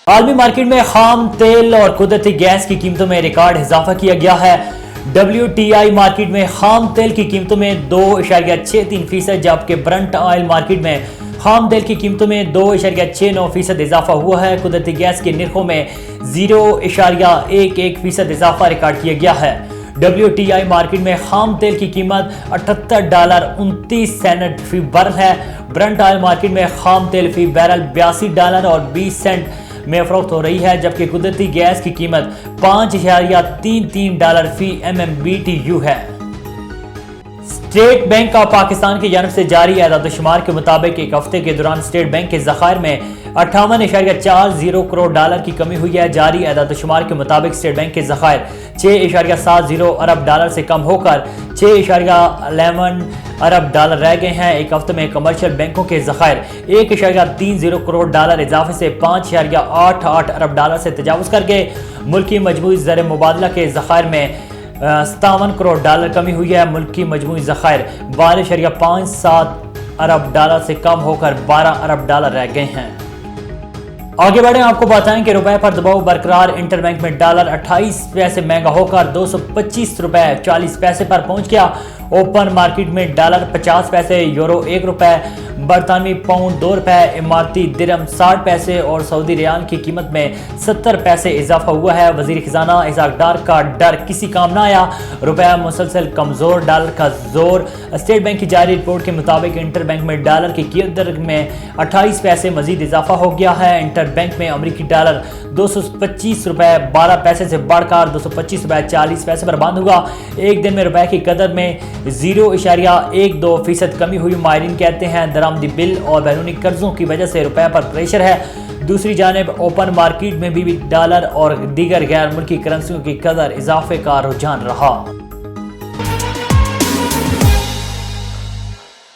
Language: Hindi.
आलमी मार्केट में खाम तेल और कुदरती गैस की कीमतों में रिकॉर्ड इजाफा किया गया है। WTI मार्केट में खाम तेल की कीमतों में 2.63%, जबकि ब्रंट ऑयल मार्केट में खाम तेल की कीमतों में 2.69% इजाफा हुआ है। कुदरती गैस के निर्खों में 0.11% इजाफा रिकॉर्ड किया गया है। WTI मार्केट में खाम तेल की कीमत $78.29 फी बैरल है। ब्रंट ऑयल मार्केट में खाम तेल फी बैरल $82.20 में फरोख्त हो रही है, जबकि कुदरती गैस की कीमत $5.33 फी MMBTU है। स्टेट बैंक ऑफ पाकिस्तान की जानब से जारी एदाद-ओ-शुमार के मुताबिक एक हफ्ते के दौरान स्टेट बैंक के ज़खायर में $58.40 करोड़ की कमी हुई है। जारी एदाद-ओ-शुमार के मुताबिक स्टेट बैंक के ज़खायर $6.70 अरब से कम होकर $6.11 अरब रह गए हैं। एक हफ्ते में कमर्शियल बैंकों के ज़खायर $1.30 करोड़ इजाफे से $5.88 अरब से तजावुज़ करके मुल्की मजमूई ज़र मुबादला के ज़खायर में $57 करोड़ कमी हुई है। मुल्की मजमूई ज़खायर $12.57 अरब से कम होकर $12 अरब रह गए हैं। आगे बढ़े, आपको बताएं कि रुपए पर दबाव बरकरार। इंटरबैंक में डॉलर 28 पैसे महंगा होकर $225.40 पर पहुंच गया। ओपन मार्केट में डॉलर 50 पैसे, यूरो 1 रुपए, बरतानवी पाउंड 2 रुपए, इमारती दिरहम 60 पैसे और सऊदी रियाल की कीमत में 70 पैसे इजाफा हुआ है। वजीर खजाना इसहाक डार का डर किसी काम न आया, रुपया मुसलसल कमजोर, डॉलर का जोर। स्टेट बैंक की जारी रिपोर्ट के मुताबिक इंटर बैंक में डॉलर की कीमत में 28 पैसे मजीद इजाफा हो गया है। इंटर बैंक में अमरीकी डॉलर $225.12 से बढ़कर $225.40 पर बंद हुआ। एक दिन में रुपए की कदर में 0.12% कमी हुई। माहिरीन कहते हैं दरामदी बिल और बैरूनी कर्जों की वजह से रुपए पर प्रेशर है। दूसरी जानिब ओपन मार्केट में भी डॉलर और दीगर गैर मुल्की करेंसियों की कदर इजाफे का रुझान रहा।